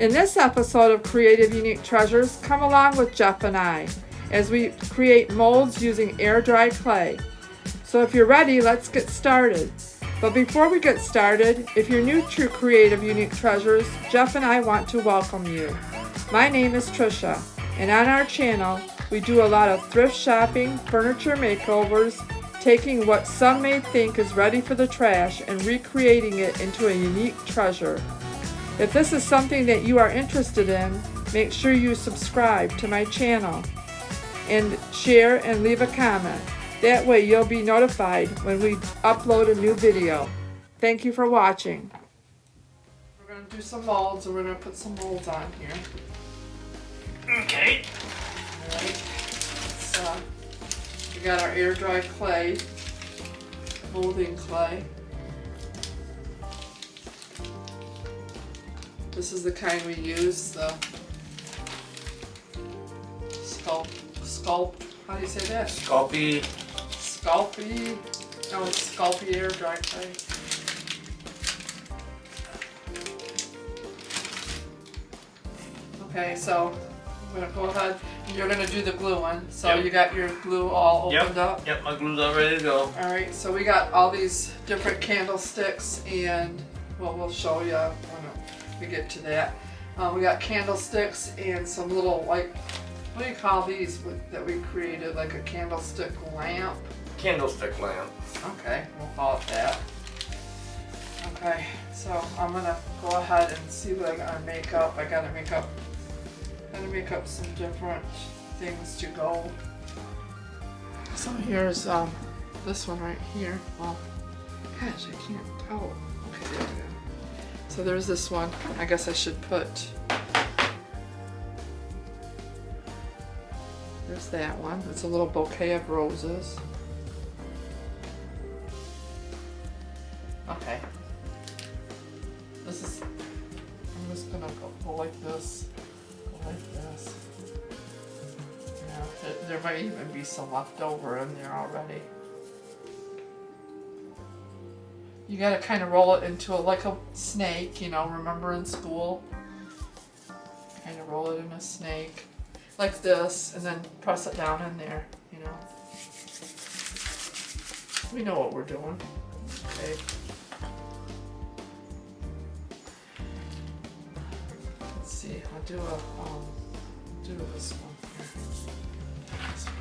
In this episode of Creative Unique Treasures, come along with Jeff and I as we create molds using air dry clay. So if you're ready, let's get started. But before we get started, if you're new to Creative Unique Treasures, Jeff and I want to welcome you. My name is Trisha, and on our channel, we do a lot of thrift shopping, furniture makeovers, taking what some may think is ready for the trash and recreating it into a unique treasure. If this is something that you are interested in, make sure you subscribe to my channel and share and leave a comment. That way you'll be notified when we upload a new video. Thank you for watching. We're going to do some molds, and we're going to put some molds on here. Okay. Alright. We got our air dry clay, molding clay. This is the kind we use, the sculpt, how do you say that? Sculpey. No, it's Sculpey air dry clay. Okay, so I'm gonna go ahead, you're gonna do the glue one. So Yep. You got your glue all opened up? Yep, my glue's all ready to go. Alright, so we got all these different candlesticks, and well, we'll show you when we get to that. We got candlesticks and some little, like, what do you call these that we created? Like a candlestick lamp? Candlestick lamp. Okay, we'll call it that. Okay, so I'm gonna go ahead and see what I gotta make up. I gotta make up some different things to go. So here's this one right here. Well, gosh, I can't tell. Okay, there we go. So there's this one. I guess I should put. There's that one. It's a little bouquet of roses. Okay. This is. I'm just gonna go like this. Go like this. Yeah, there might even be some left over in there already. You gotta kind of roll it into like a snake, you know, remember in school? Kind of roll it in a snake. Like this, and then press it down in there, you know. We know what we're doing. Okay. Let's see, I'll do this one here. This one.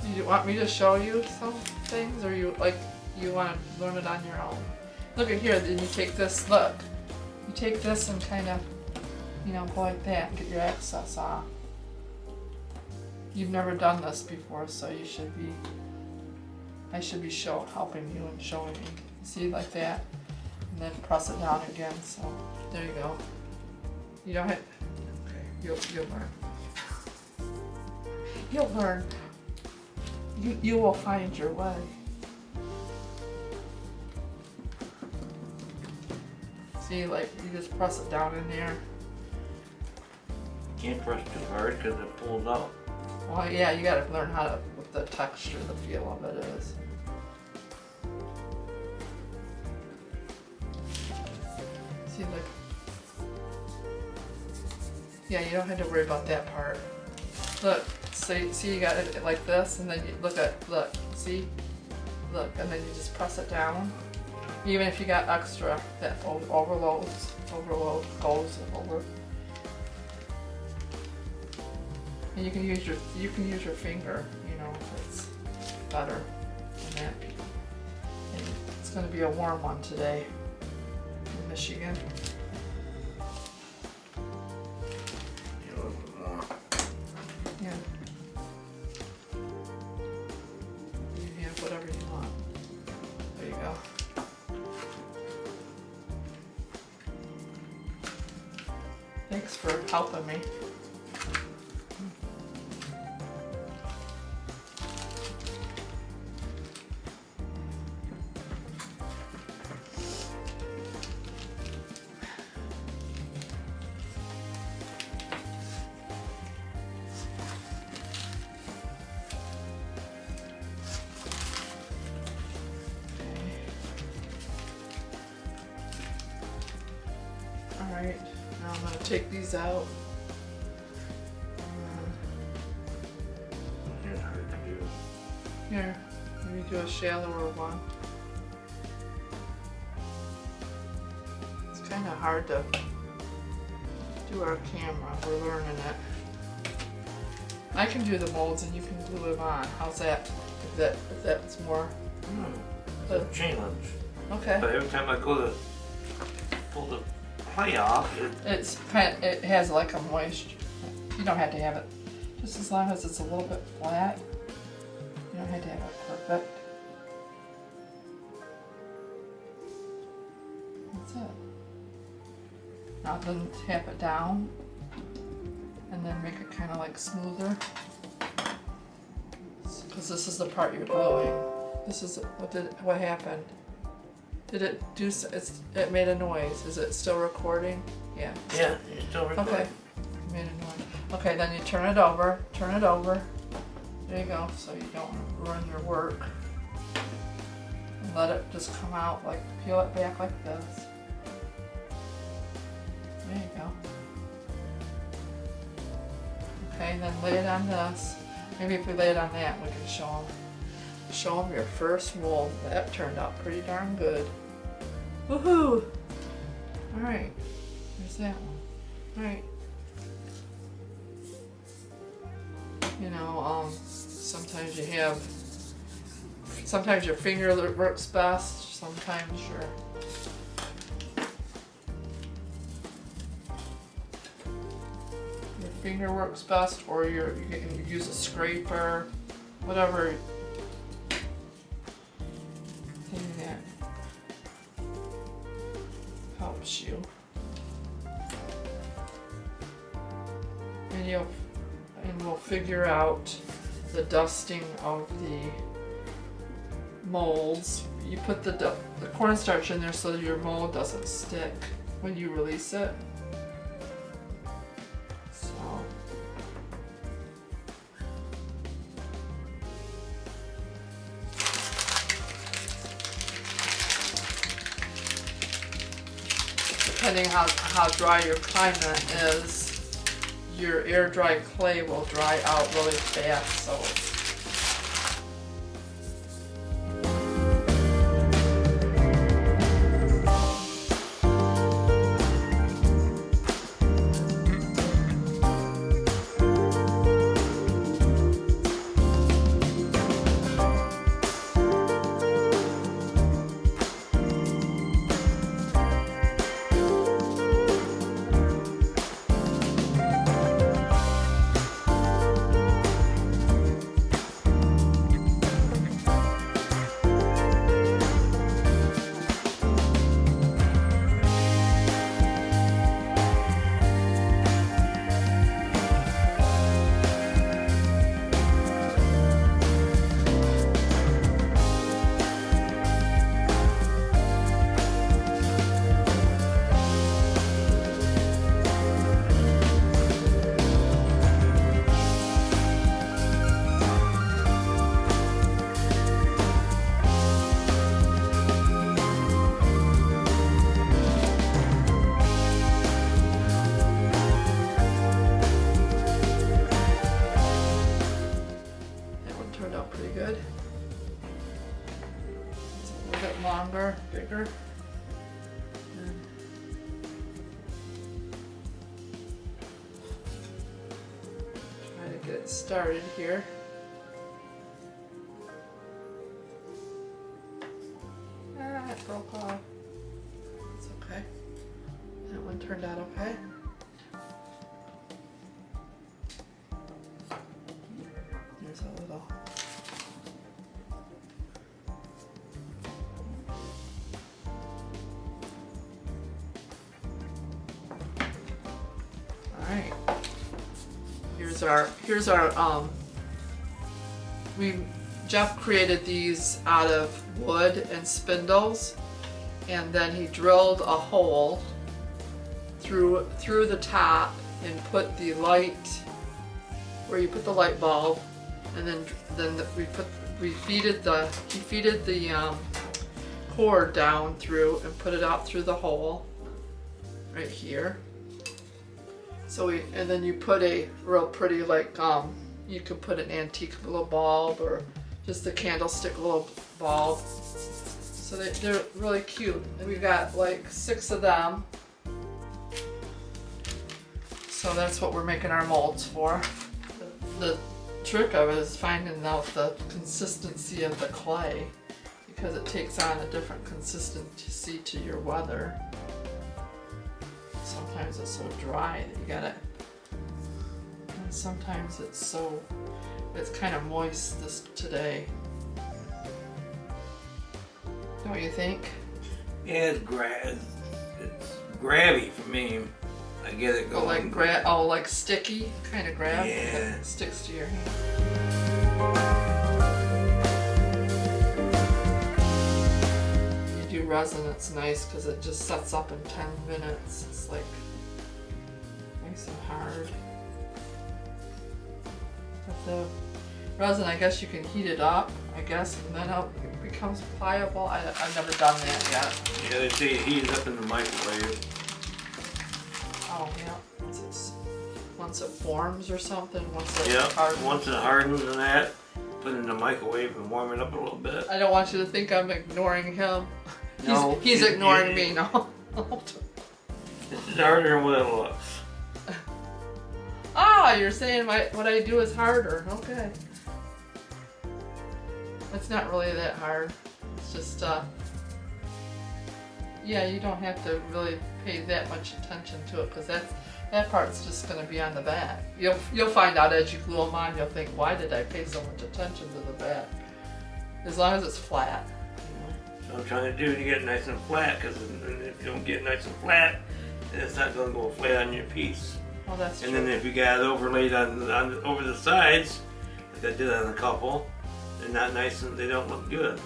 Do you want me to show you some things, or you want to learn it on your own? Look at here, then you take this, look. You take this and kind of, you know, go like that and get your excess off. You've never done this before, so you should be, I should be helping you and showing you. See, like that, and then press it down again, so there you go. You don't have, okay, you'll learn. You'll learn. You will find your way. See, like, you just press it down in there. Can't press too hard because it pulls out. Well, yeah, you gotta learn how to, what the texture, the feel of it is. See, like, yeah, you don't have to worry about that part. Look. So see, you got it like this, and then you look, see, look, and then you just press it down. Even if you got extra that overload goes over. And you can use your finger, you know, if it's better than that. And it's going to be a warm one today in Michigan. Yeah. Whatever you want. There you go. Thanks for helping me. take these out. Yeah, hard to do. Here, maybe do a shallower one. It's kind of hard to do our camera. We're learning it. I can do the molds and you can glue them on. How's that? If that's more. It's a challenge. Okay. But every time I go to pull the clay off, It has like a moisture. You don't have to have it. Just as long as it's a little bit flat. You don't have to have it perfect. That's it. Now then tap it down and then make it kind of like smoother. Because this is the part you're gluing. This is what happened. Did it do? It made a noise. Is it still recording? Yeah. yeah, it's still recording. Okay. It made a noise. Okay, then you turn it over. Turn it over. There you go. So you don't ruin your work. And let it just come out like peel it back like this. There you go. Okay, then lay it on this. Maybe if we lay it on that, we can show them your first mold. That turned out pretty darn good. Woohoo! All right, there's that one. All right. You know, sometimes your finger works best. Sometimes your finger works best, or you can use a scraper, whatever thing that helps you. And we'll figure out the dusting of the molds. You put the cornstarch in there so that your mold doesn't stick when you release it. Depending how dry your climate is, your air dry clay will dry out really fast. So longer, bigger. Try to get it started here. It broke off. It's okay. That one turned out okay. There's a little. Alright. Here's our Jeff created these out of wood and spindles, and then he drilled a hole through the top and put the light where you put the light bulb, and then he feeded the cord down through and put it out through the hole right here. And then you put a real pretty, like, you could put an antique little bulb or just a candlestick little bulb. So they're really cute. And we've got like 6 of them. So that's what we're making our molds for. The trick of it is finding out the consistency of the clay, because it takes on a different consistency to your weather. Sometimes it's so dry that you gotta, and sometimes it's kind of moist today. Don't you think? Yeah, it's grabby for me. I get it going. Like sticky, kind of grab. Yeah. It sticks to your hand. You do resin, it's nice because it just sets up in 10 minutes. It's like nice and hard. But the resin, I guess you can heat it up, and then it becomes pliable. I've never done that yet. Yeah, they say heat it up in the microwave. Oh yeah, once it forms or something, once it Yeah, hardens. once it hardens and that, put it in the microwave and warm it up a little bit. I don't want you to think I'm ignoring him. No, he's ignoring me now. It's harder than what it looks. Ah, you're saying what I do is harder. Okay. It's not really that hard. It's just, yeah, you don't have to really pay that much attention to it, because that part's just going to be on the back. You'll find out as you glue them on. You'll think, why did I pay so much attention to the back? As long as it's flat. So I'm trying to do to get it nice and flat, because if you don't get it nice and flat, then it's not going to go flat on your piece. Oh, that's true. And then if you got it overlaid on over the sides, like I did on a couple, they're not nice and they don't look good.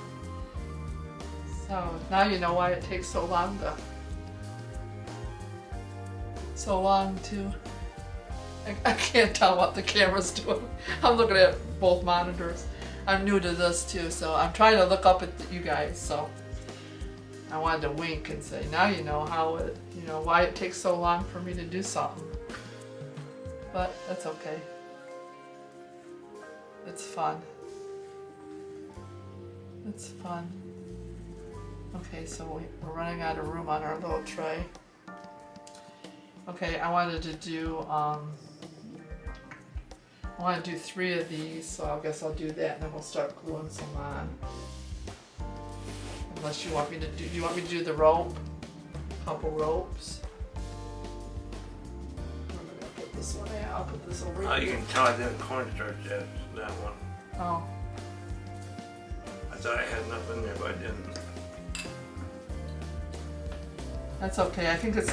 So now you know why it takes so long to I can't tell what the camera's doing. I'm looking at both monitors. I'm new to this too, so I'm trying to look up at you guys, so I wanted to wink and say, now you know why it takes so long for me to do something. But that's okay. It's fun. It's fun. Okay, so we're running out of room on our little tray. Okay, I wanted to do 3 of these, so I guess I'll do that, and then we'll start gluing some on. Unless you want me to do the rope? A couple ropes. I'm gonna put this one in. I'll put this over here. You can tell I didn't cornstarch that one. Oh. I thought I had enough in there, but I didn't. That's okay. I think the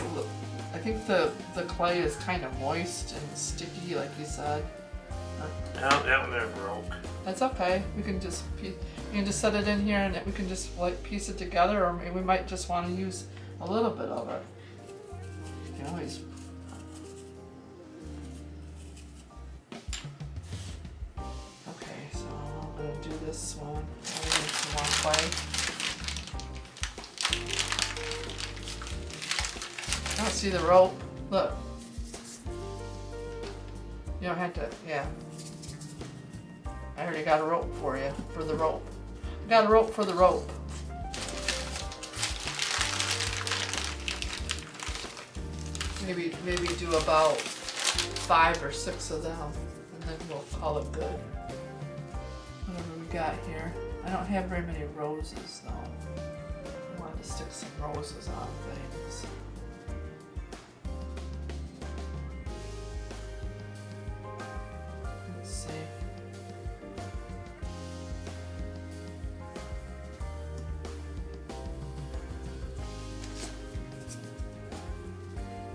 clay is kind of moist and sticky, like you said. That one there broke. That's okay. We can just set it in here, and we can just like piece it together, or maybe we might just want to use a little bit of it. You can always. Okay, so I'm gonna do this one. I'm gonna use some more clay. I don't see the rope. Look. You don't have to, yeah. I already got a rope for you, for the rope. I got a rope for the rope. Maybe do about 5 or 6 of them, and then we'll call it good. Whatever we got here. I don't have very many roses though. I wanted to stick some roses on things. Let's see.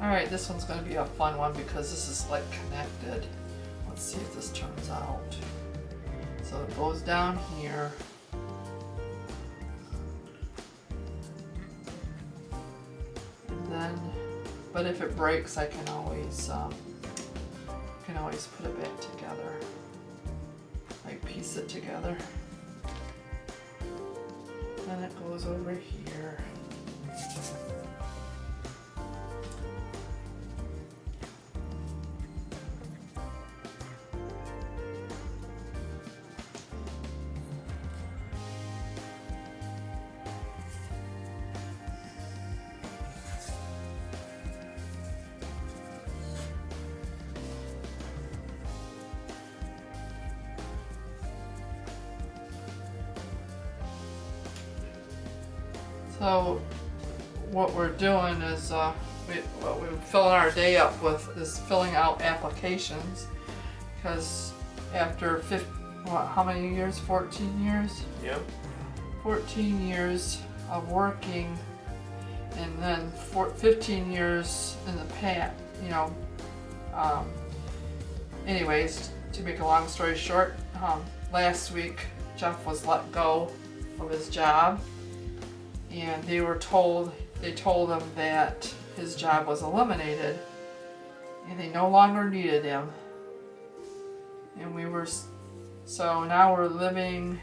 Alright, this one's going to be a fun one because this is like connected. Let's see if this turns out. So it goes down here. And then, but if it breaks, I can always put it back together. Like piece it together. Then it goes over here. So what we're doing is what we're filling our day up with is filling out applications, because after how many years? 14 years? Yep. 14 years of working, and then 15 years in the past, anyways, to make a long story short, last week Jeff was let go of his job, and they told him that his job was eliminated and they no longer needed him. And so now we're living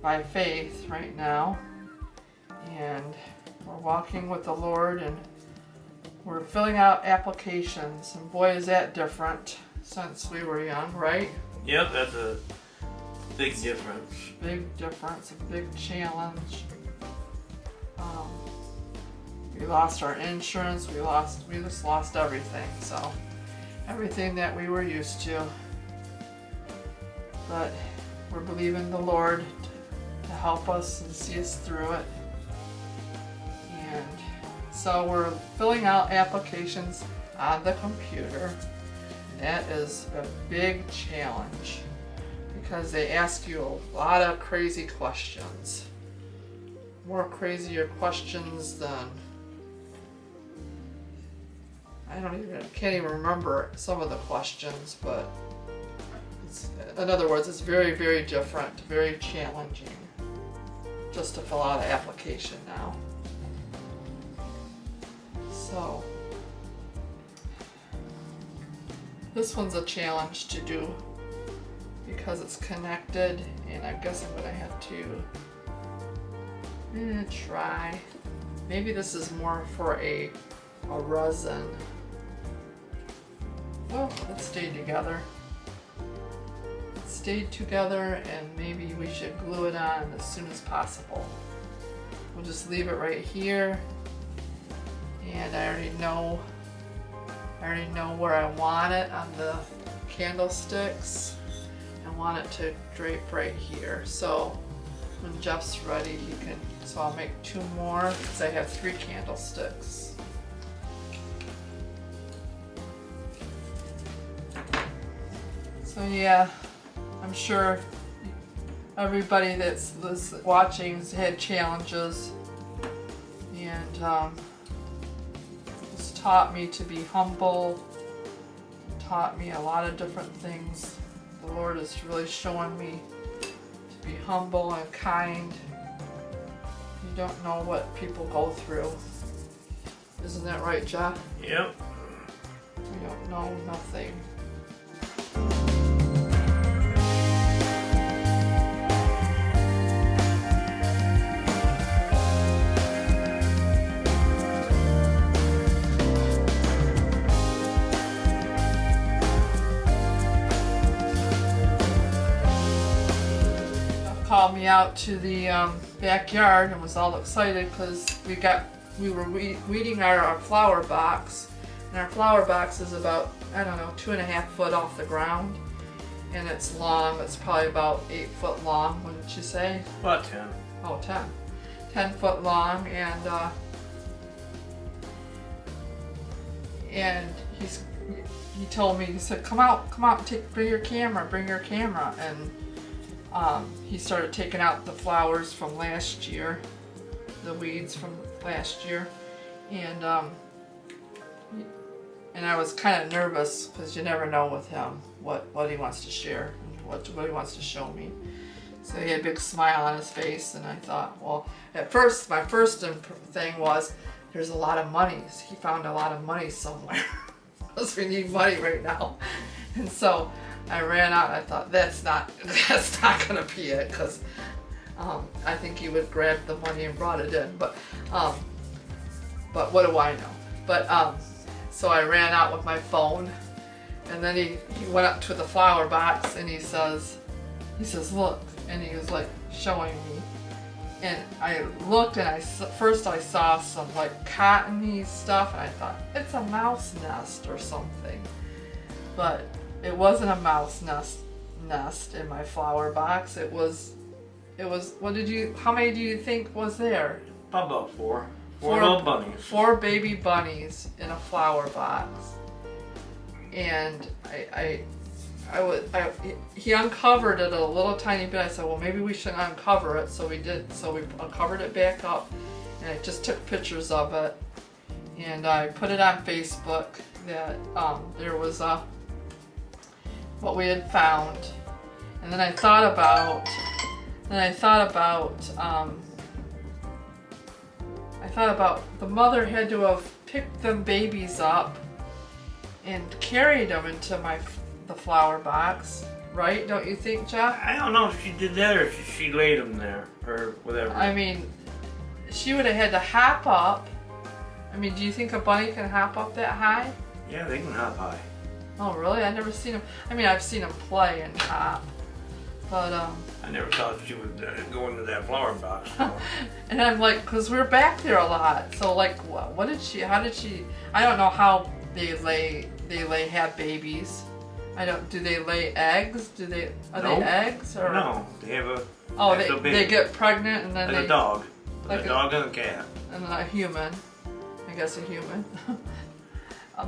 by faith right now, and we're walking with the Lord, and we're filling out applications, and boy is that different since we were young, right? Yep, that's a big difference. Big difference, a big challenge. We lost our insurance, we just lost everything, so everything that we were used to. But we're believing the Lord to help us and see us through it. And so we're filling out applications on the computer. That is a big challenge because they ask you a lot of crazy questions. More crazier questions than can't even remember some of the questions, but in other words, it's very, very different, very challenging just to fill out an application now. So this one's a challenge to do because it's connected, and I guess I'm gonna have to try. Maybe this is more for a resin. Well, it stayed together. It stayed together, and maybe we should glue it on as soon as possible. We'll just leave it right here, and I already know where I want it on the candlesticks. I want it to drape right here. So when Jeff's ready, so I'll make 2 more because I have 3 candlesticks. So yeah, I'm sure everybody that's watching has had challenges, and it's taught me to be humble, taught me a lot of different things. The Lord is really showing me to be humble and kind. You don't know what people go through. Isn't that right, Jeff? Yep. We don't know nothing. Called me out to the backyard and was all excited because we were weeding our flower box, and our flower box is about 2.5 foot off the ground, and it's long. It's probably about 8 foot long, wouldn't you say? About 10. Oh, 10 foot long, and he told me, he said, come out, bring your camera, and he started taking out the flowers from last year, the weeds from last year, and I was kind of nervous because you never know with him what he wants to share, what he wants to show me. So he had a big smile on his face, and I thought, well, at first, my first thing was, there's a lot of money. He found a lot of money somewhere because we need money right now, and so I ran out. I thought that's not gonna be it, because I think he would grab the money and brought it in. But what do I know? But so I ran out with my phone, and then he went up to the flower box, and he says look, and he was like showing me, and I looked, and first I saw some like cottony stuff, and I thought it's a mouse nest or something, but it wasn't a mouse nest in my flower box. It was how many do you think was there? About four. Four little bunnies. 4 baby bunnies in a flower box. And he uncovered it a little tiny bit. I said, well, maybe we should uncover it. So we did. So we uncovered it back up, and I just took pictures of it, and I put it on Facebook that there was what we had found. And then I thought about the mother had to have picked them babies up and carried them into the flower box, right? Don't you think, Jeff? I don't know if she did that or if she laid them there or whatever. I mean, she would have had to hop up. I mean, do you think a bunny can hop up that high? Yeah, they can hop high. Oh, really? I've never seen them. I mean, I've seen them play and hop, but I never thought she would go into that flower box. So. And I'm like, because we're back there a lot. So like, what did she? How did she? I don't know how they have babies. Do they lay eggs? Are they eggs or? No, they have a. Oh, they get pregnant and then like a dog. Like a dog and a cat. And a human. I guess a human.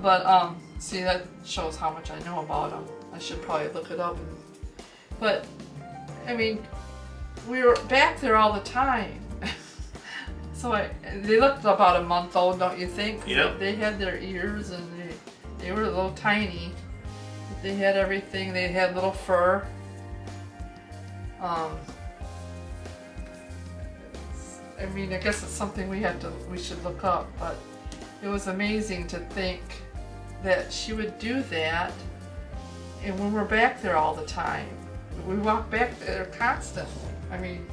But see, that shows how much I know about them. I should probably look it up. But I mean, we were back there all the time. So they looked about a month old, don't you think? Yep. They had their ears and they were a little tiny. They had everything. They had little fur. I mean, I guess it's something we should look up, but it was amazing to think that she would do that. And when we're back there all the time, we walk back there constantly. I mean,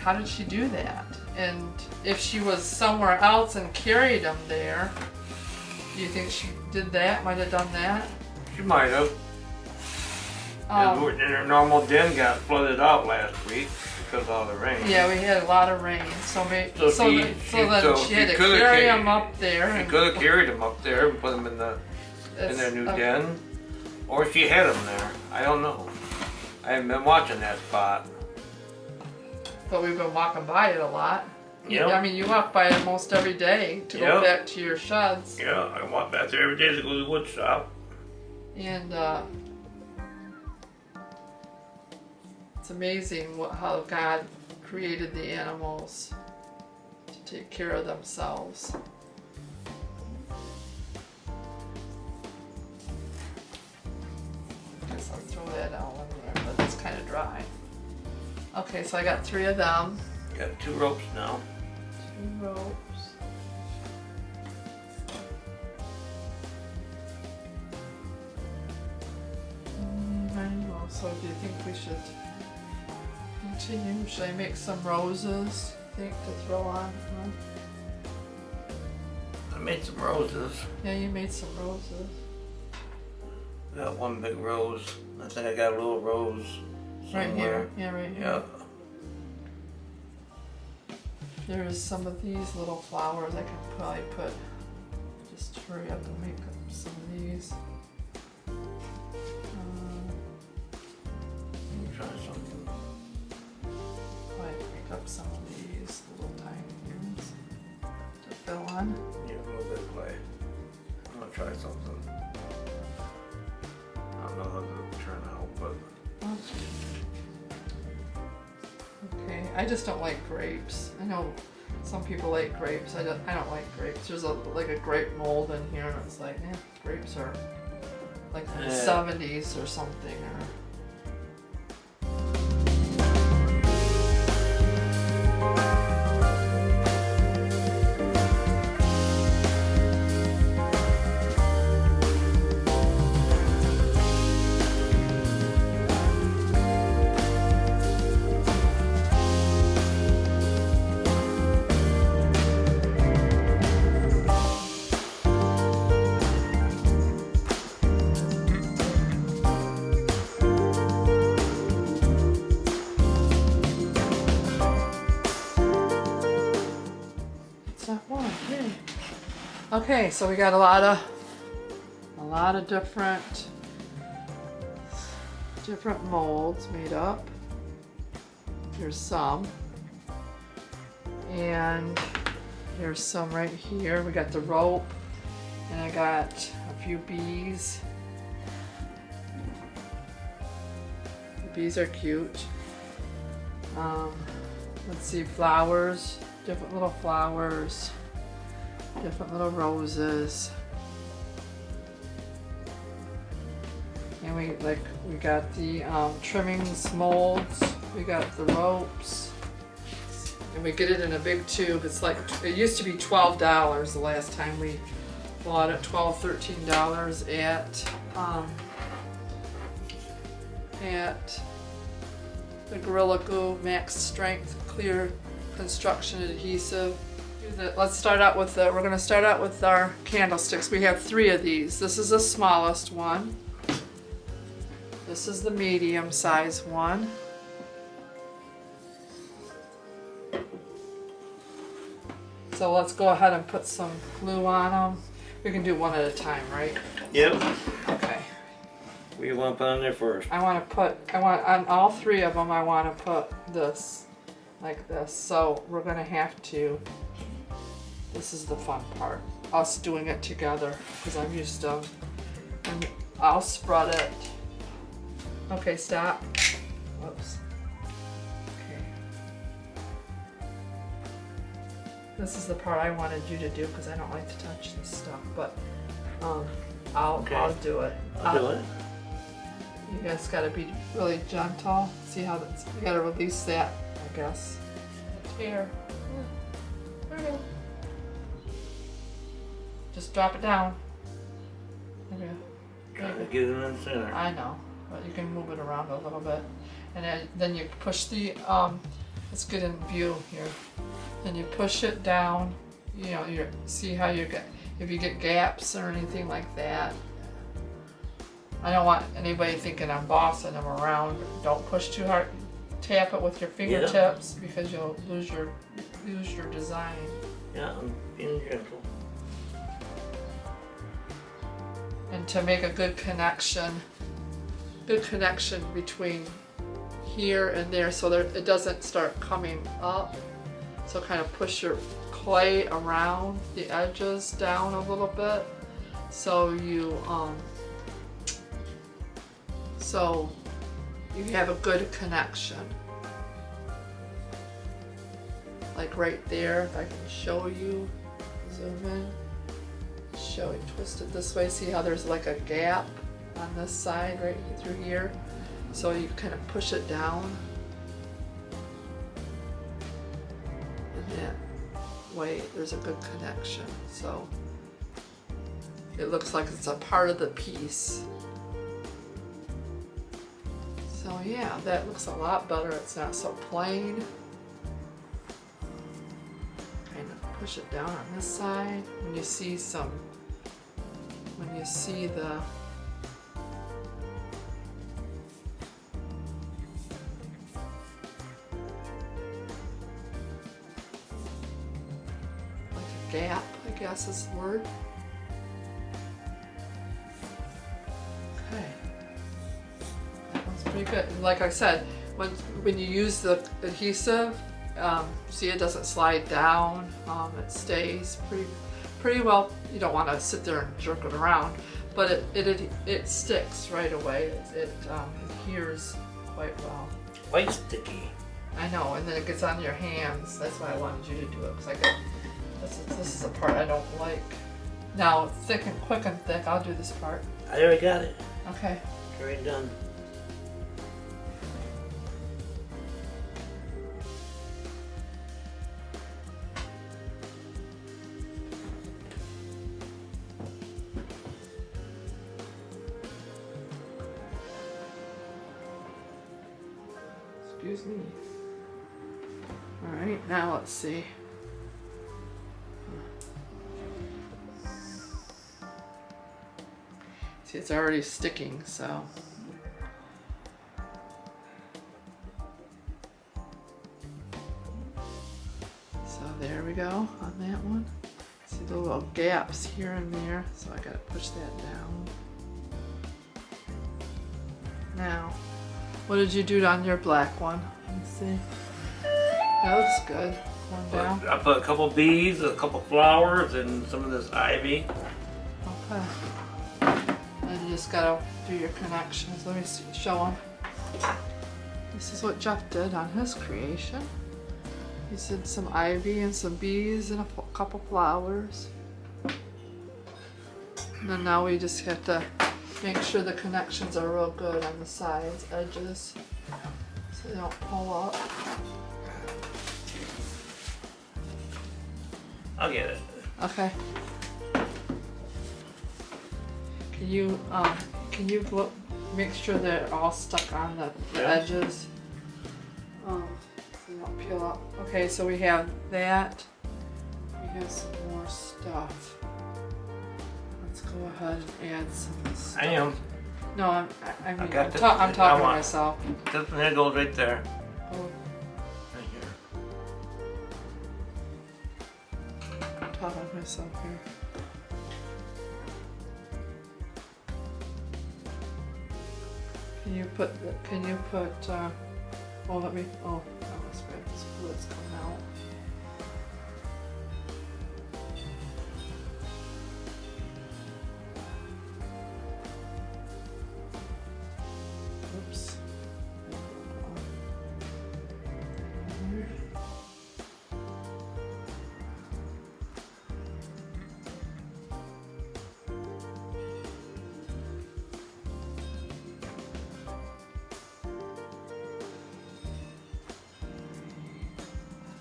how did she do that? And if she was somewhere else and carried them there, do you think she did that? Might have done that? She might have. And her normal den got flooded out last week because of all the rain. Yeah, we had a lot of rain, so then she had to carry carry them up there. She could have carried them up there and put them in their new den, or she had them there. I don't know. I haven't been watching that spot. But we've been walking by it a lot. Yep. I mean, you walk by it almost every day to go back to your sheds. Yeah, I walk back there every day to go to the wood shop. And it's amazing how God created the animals to take care of themselves. I guess I'll throw that out in there, but it's kind of dry. Okay, so I got 3 of them. Got 2 ropes now. 2 ropes. I know. So do you think we should continue? Should I make some roses, to throw on? I made some roses. Yeah, you made some roses. Got 1 big rose. I think I got a little rose somewhere. Right here. Yeah, right here. Yeah. There's some of these little flowers I could probably put. Just hurry up and make up some of these. Let me try something. Might make up some of these little tiny things to fill on. Yeah, a little bit of clay. I'm gonna try something. I don't know how to turn out, but. Okay, I just don't like grapes. I know some people like grapes. I don't like grapes. There's a grape mold in here, and it's like, grapes are like from the 70s or something. Okay, so we got a lot of different molds made up. There's some, And there's some right here. We got the rope, and I got a few bees. The bees are cute. Let's see, flowers, different little flowers, different little roses. And we got the trimmings, molds, we got the ropes, and we get it in a big tube. It's like, it used to be $12 the last time we bought it, $12, $13 at the Gorilla Glue Max Strength Clear Construction Adhesive. Let's start out with we're gonna start out with our candlesticks. We have 3 of these. This is the smallest one. This is the medium size one. So let's go ahead and put some glue on them. We can do one at a time, right? Yep. Okay. What do you want to put on there first? I want on all 3 of them, I want to put this, like this. So we're gonna have to, this is the fun part, us doing it together, because I'm used to, and I'll spread it. Okay, stop. Whoops. Okay. This is the part I wanted you to do, because I don't like to touch this stuff, but I'll do it. I'll do it. You guys gotta be really gentle. See how that's, you gotta release that, I guess. Here. There we go. Just drop it down. There we go. Trying to get it in the center. I know, but you can move it around a little bit. And then you push the, let's get in view here. Then you push it down, you know, see how you get, if you get gaps or anything like that. I don't want anybody thinking I'm bossing them around. Don't push too hard. Tap it with your fingertips because you'll lose your design. Yeah, I'm being gentle. And to make a good connection between here and there, so that it doesn't start coming up. So kind of push your clay around the edges down a little bit, so you have a good connection. Like right there, if I can show you, zoom in, show you, twist it this way, see how there's like a gap on this side right through here? So you kind of push it down. And that way there's a good connection. So it looks like it's a part of the piece. So yeah, that looks a lot better. It's not so plain. Kind of push it down on this side. When you see the like a gap, I guess is the word. Okay. Pretty good. Like I said, when you use the adhesive, see it doesn't slide down. It stays pretty well. You don't want to sit there and jerk it around, but it sticks right away. It adheres quite well. Quite sticky. I know, and then it gets on your hands. That's why I wanted you to do it, because this is a part I don't like. Now, quick and thick. I'll do this part. I already got it. Okay. Already done. Excuse me. All right, now let's see. See, it's already sticking, so. So there we go on that one. See the little gaps here and there, so I gotta push that down. Now, what did you do on your black one? Let me see. That looks good. Going down. I put a couple bees, a couple flowers, and some of this ivy. Okay. And you just gotta do your connections. Let me show them. This is what Jeff did on his creation. He did some ivy and some bees and a couple flowers. And then now we just have to make sure the connections are real good on the sides, edges, so they don't pull up. I'll get it. Okay. Can you look, make sure they're all stuck on the Yeah. edges? So they don't peel up. Okay, so we have that. We have some more stuff. Let's go ahead and add some stuff. I am. No, I'm got talking this. to I want- myself. This one goes right there. Oh, Right here. I'm talking to myself here. Can you put, oh, let me, oh, let's grab this glue that's coming out. Oops.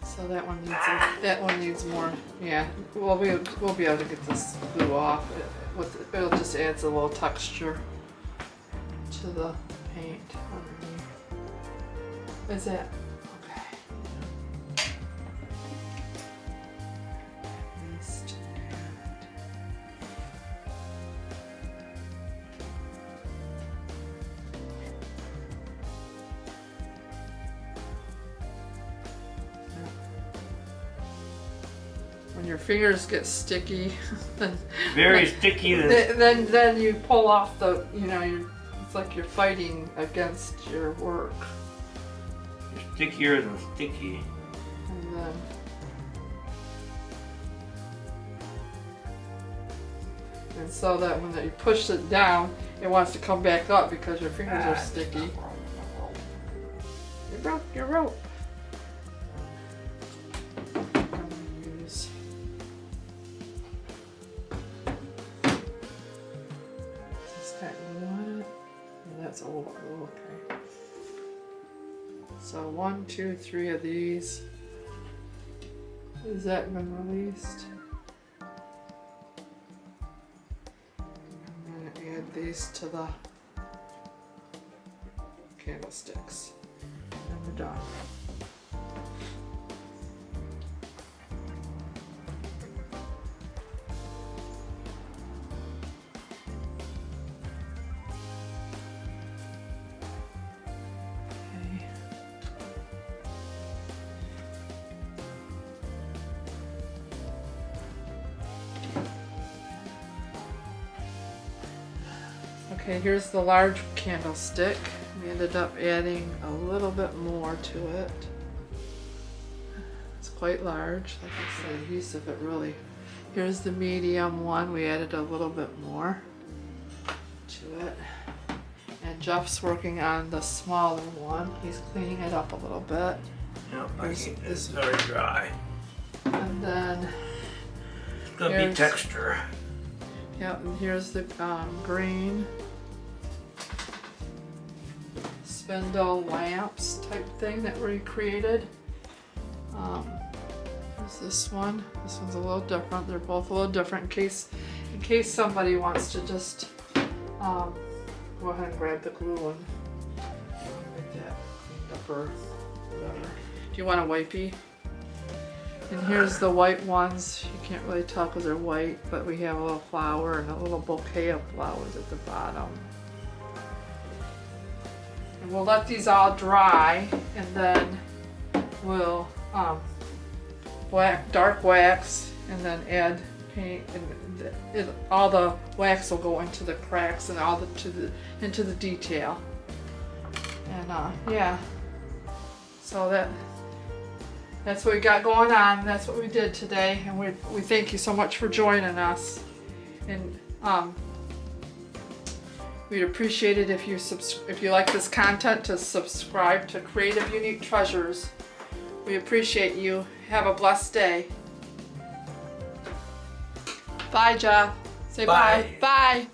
So that one needs more. Yeah, we'll be able to get this glue off. It'll just adds a little texture to the paint underneath. Is it okay? Paste When your fingers get sticky, then Very sticky. then you pull off the, it's like you're fighting against your work. You're stickier than sticky. And then so that when you push it down, it wants to come back up because your fingers are sticky. You broke your rope. That's old. Okay. So 1, 2, 3 of these. Has that been released? I'm gonna add these to the candlesticks. And we're done. Okay, here's the large candlestick. We ended up adding a little bit more to it. It's quite large, like I said, adhesive it really. Here's the medium one. We added a little bit more to it. And Jeff's working on the smaller one. He's cleaning it up a little bit. Yep, Here's it's very dry. And then It's gonna be texture. yeah, and here's the green spindle lamps type thing that we created. There's this one. This one's a little different. They're both a little different in case somebody wants to just go ahead and grab the glue and make that cleaned up or whatever. Do you want a wipey? And here's the white ones. You can't really tell because they're white, but we have a little flower and a little bouquet of flowers at the bottom. And we'll let these all dry, and then we'll dark wax, and then add paint, and all the wax will go into the cracks and all into the detail. And yeah, so That's what we got going on. That's what we did today, and we thank you so much for joining us. And we'd appreciate it if you like this content to subscribe to Creative Unique Treasures. We appreciate you. Have a blessed day. Bye, Jeff. Say bye. Bye. Bye.